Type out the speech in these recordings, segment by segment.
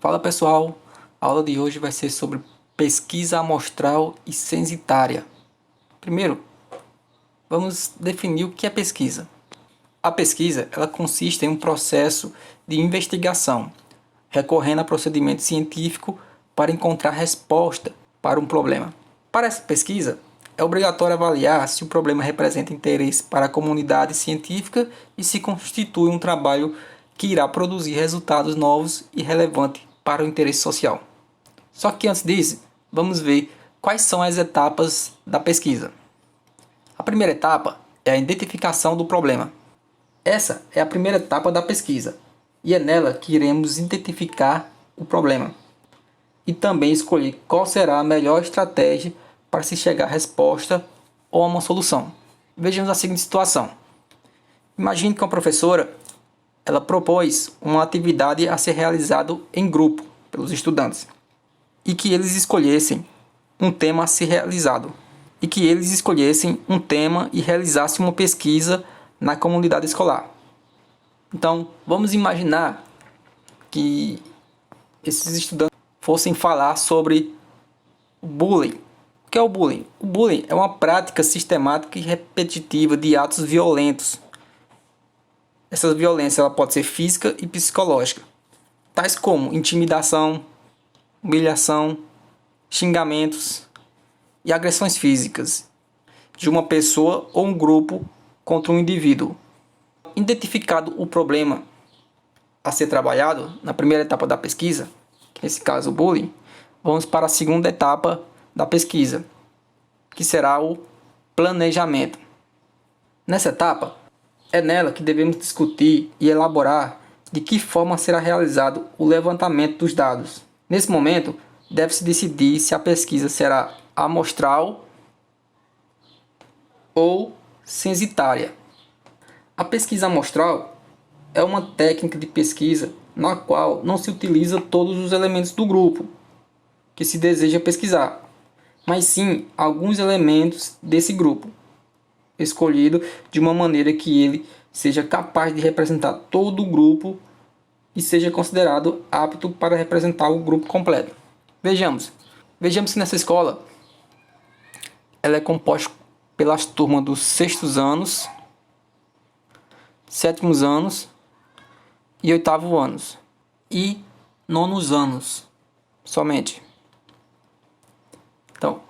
Fala pessoal, a aula de hoje vai ser sobre pesquisa amostral e censitária. Primeiro, vamos definir o que é pesquisa. A pesquisa ela consiste em um processo de investigação, recorrendo a procedimento científico para encontrar resposta para um problema. Para essa pesquisa, é obrigatório avaliar se o problema representa interesse para a comunidade científica e se constitui um trabalho que irá produzir resultados novos e relevantes para o interesse social. Só que antes disso, vamos ver quais são as etapas da pesquisa. A primeira etapa é a identificação do problema. Essa é a primeira etapa da pesquisa e é nela que iremos identificar o problema e também escolher qual será a melhor estratégia para se chegar à resposta ou a uma solução. Vejamos a seguinte situação. Imagine que uma professora ela propôs uma atividade a ser realizada em grupo pelos estudantes e que eles escolhessem um tema a ser realizado e que eles escolhessem um tema e realizassem uma pesquisa na comunidade escolar. Então, vamos imaginar que esses estudantes fossem falar sobre o bullying. O que é o bullying? O bullying é uma prática sistemática e repetitiva de atos violentos. Essa violência ela pode ser física e psicológica, tais como intimidação, humilhação, xingamentos e agressões físicas de uma pessoa ou um grupo contra um indivíduo. Identificado o problema a ser trabalhado na primeira etapa da pesquisa, que nesse caso o bullying, vamos para a segunda etapa da pesquisa, que será o planejamento. Nessa etapa, é nela que devemos discutir e elaborar de que forma será realizado o levantamento dos dados. Nesse momento, deve-se decidir se a pesquisa será amostral ou censitária. A pesquisa amostral é uma técnica de pesquisa na qual não se utiliza todos os elementos do grupo que se deseja pesquisar, mas sim alguns elementos desse grupo, escolhido de uma maneira que ele seja capaz de representar todo o grupo e seja considerado apto para representar o grupo completo. Vejamos que nessa escola ela é composta pelas turmas dos sextos anos, sétimos anos e oitavos anos e nonos anos somente. Então,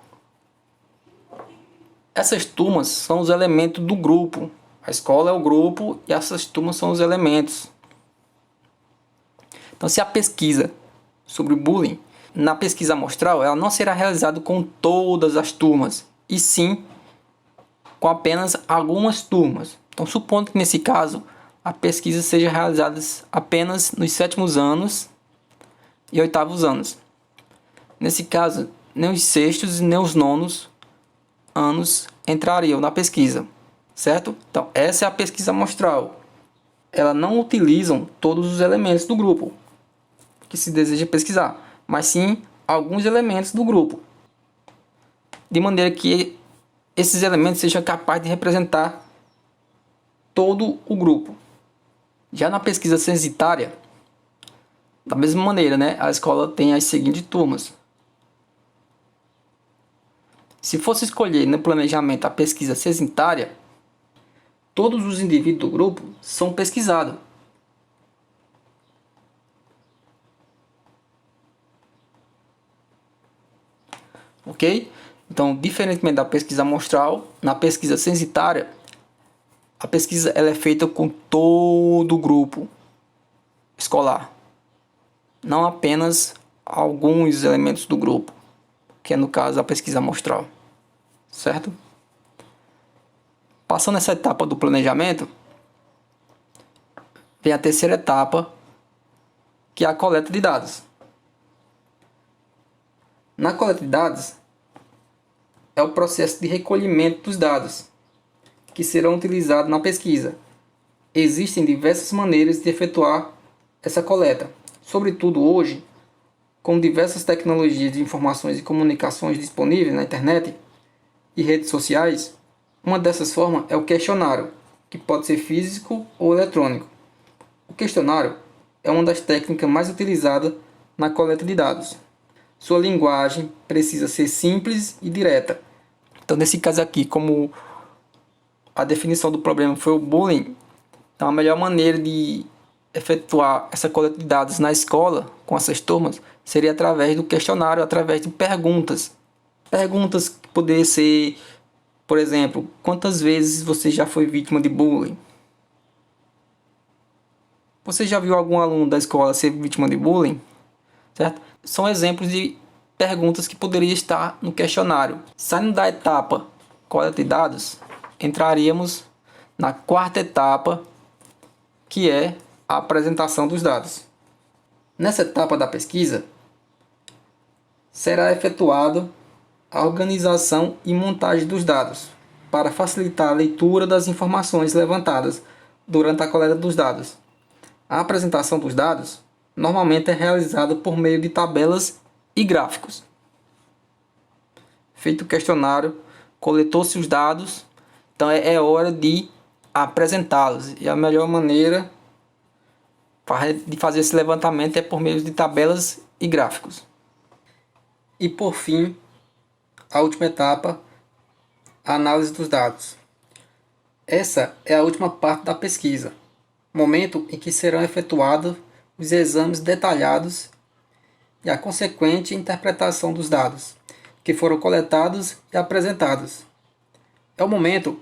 essas turmas são os elementos do grupo. A escola é o grupo e essas turmas são os elementos. Então, se a pesquisa sobre bullying, na pesquisa amostral, ela não será realizada com todas as turmas, e sim com apenas algumas turmas. Então, supondo que nesse caso a pesquisa seja realizada apenas nos sétimos anos e oitavos anos. Nesse caso, nem os sextos e nem os nonos anos entrariam na pesquisa, certo? Então, essa é a pesquisa amostral. Ela não utiliza todos os elementos do grupo que se deseja pesquisar, mas sim alguns elementos do grupo, de maneira que esses elementos sejam capazes de representar todo o grupo. Já na pesquisa censitária, da mesma maneira, a escola tem as seguintes turmas. Se fosse escolher no planejamento a pesquisa censitária, todos os indivíduos do grupo são pesquisados. Ok? Então, diferentemente da pesquisa amostral, na pesquisa censitária, a pesquisa ela é feita com todo o grupo escolar, não apenas alguns elementos do grupo, que é no caso a pesquisa amostral, certo? Passando essa etapa do planejamento, vem a terceira etapa, que é a coleta de dados. Na coleta de dados, é o processo de recolhimento dos dados, que serão utilizados na pesquisa. Existem diversas maneiras de efetuar essa coleta, sobretudo hoje, com diversas tecnologias de informações e comunicações disponíveis na internet e redes sociais. Uma dessas formas é o questionário, que pode ser físico ou eletrônico. O questionário é uma das técnicas mais utilizadas na coleta de dados. Sua linguagem precisa ser simples e direta. Então, nesse caso aqui, como a definição do problema foi o bullying, então a melhor maneira de efetuar essa coleta de dados na escola, com essas turmas, seria através do questionário, através de perguntas. Perguntas que poderiam ser, por exemplo, quantas vezes você já foi vítima de bullying? Você já viu algum aluno da escola ser vítima de bullying? Certo? São exemplos de perguntas que poderiam estar no questionário. Saindo da etapa coleta de dados, entraríamos na quarta etapa, que é a apresentação dos dados. Nessa etapa da pesquisa, será efetuada a organização e montagem dos dados, para facilitar a leitura das informações levantadas durante a coleta dos dados. A apresentação dos dados normalmente é realizada por meio de tabelas e gráficos. Feito o questionário, coletou-se os dados, então é hora de apresentá-los. E a melhor maneira de fazer esse levantamento é por meio de tabelas e gráficos. E por fim, a última etapa, a análise dos dados. Essa é a última parte da pesquisa, momento em que serão efetuados os exames detalhados e a consequente interpretação dos dados que foram coletados e apresentados. É o momento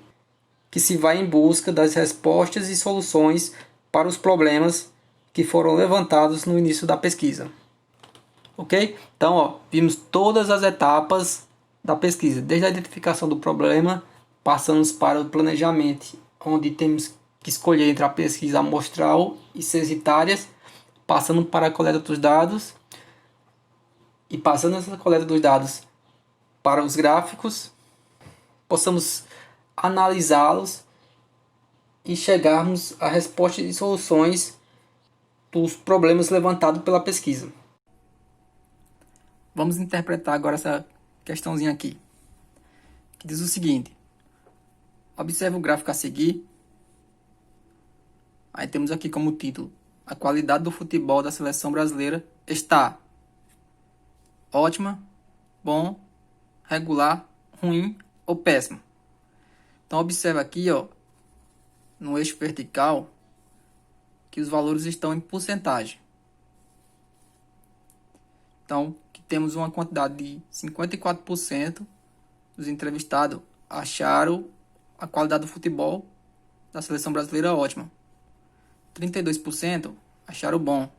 que se vai em busca das respostas e soluções para os problemas que foram levantados no início da pesquisa. Ok? Então, vimos todas as etapas da pesquisa, desde a identificação do problema, passamos para o planejamento, onde temos que escolher entre a pesquisa amostral e censitárias, passando para a coleta dos dados, e passando essa coleta dos dados para os gráficos, possamos analisá-los e chegarmos a respostas e soluções dos problemas levantados pela pesquisa. Vamos interpretar agora essa questãozinha aqui, que diz o seguinte: observe o gráfico a seguir. Aí temos aqui como título: a qualidade do futebol da seleção brasileira está ótima, bom, regular, ruim ou péssimo. Então observa aqui, no eixo vertical, que os valores estão em porcentagem. Então, que temos uma quantidade de 54% dos entrevistados acharam a qualidade do futebol da seleção brasileira ótima. 32% acharam bom.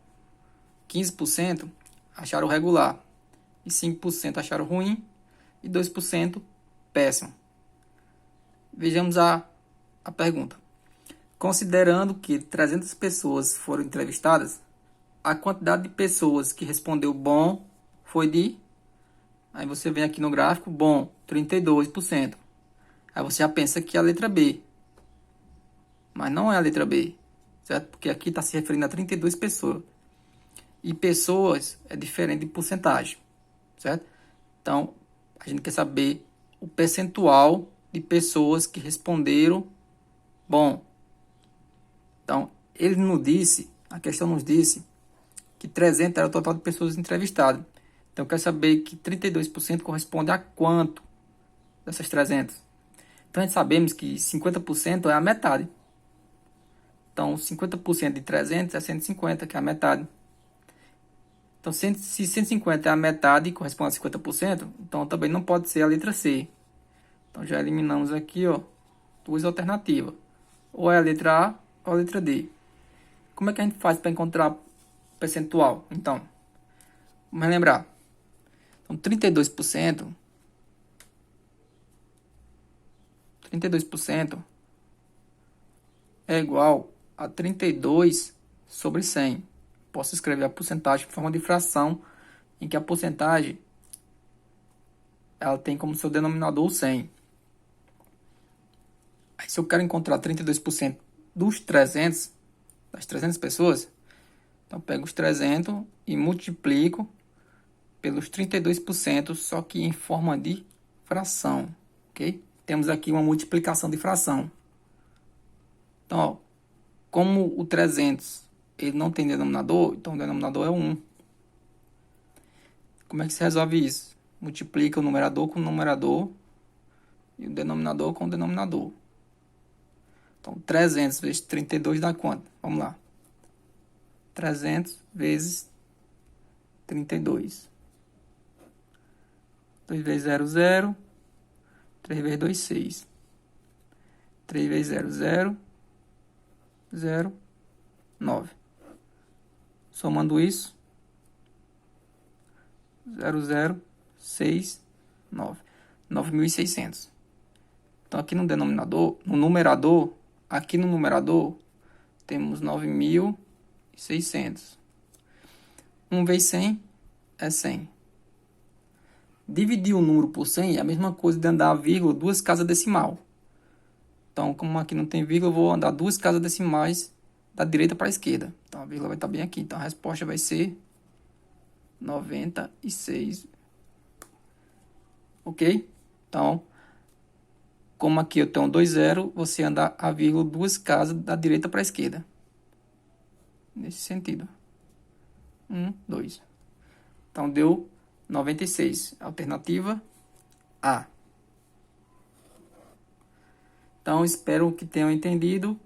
15% acharam regular. E 5% acharam ruim. E 2% péssimo. Vejamos a pergunta. Considerando que 300 pessoas foram entrevistadas, a quantidade de pessoas que respondeu bom foi de... Aí você vem aqui no gráfico, bom, 32%. Aí você já pensa que é a letra B. Mas não é a letra B, certo? Porque aqui está se referindo a 32 pessoas. E pessoas é diferente de porcentagem, certo? Então, a gente quer saber o percentual de pessoas que responderam bom. Então, ele nos disse, a questão nos disse, que 300 era o total de pessoas entrevistadas. Então, eu quero saber que 32% corresponde a quanto dessas 300? Então, a gente sabemos que 50% é a metade. Então, 50% de 300 é 150, que é a metade. Então, se 150 é a metade e corresponde a 50%, então também não pode ser a letra C. Então, já eliminamos aqui, duas alternativas. Ou é a letra A ou a letra D. Como é que a gente faz para encontrar percentual? Então, vamos lembrar. Então, 32% é igual a 32 sobre 100. Posso escrever a porcentagem em forma de fração, em que a porcentagem ela tem como seu denominador o 100. Aí, se eu quero encontrar 32% dos 300, das 300 pessoas, então eu pego os 300 e multiplico pelos 32%, só que em forma de fração, ok? Temos aqui uma multiplicação de fração. Então, como o 300 ele não tem denominador, então o denominador é 1. Como é que se resolve isso? Multiplica o numerador com o numerador e o denominador com o denominador. Então, 300 vezes 32 dá quanto? Vamos lá. 300 vezes 32. 2 vezes 0, 0. 3 vezes 2, 6. 3 vezes 0, 0. 0, 9. Somando isso, 0, 0, 6, 9. 9.600. Então, aqui no denominador, no numerador, aqui no numerador, temos 9.600. 1 vezes 100 é 100. Dividir um número por 100 é a mesma coisa de andar a vírgula duas casas decimal. Então, como aqui não tem vírgula, eu vou andar duas casas decimais da direita para a esquerda. Então, a vírgula vai estar bem aqui. Então, a resposta vai ser 96. Ok? Então, como aqui eu tenho 2 zero, você anda a vírgula duas casas da direita para a esquerda. Nesse sentido. 1, 2. Então, deu 96. Alternativa A. Então, espero que tenham entendido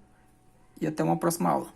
e até uma próxima aula.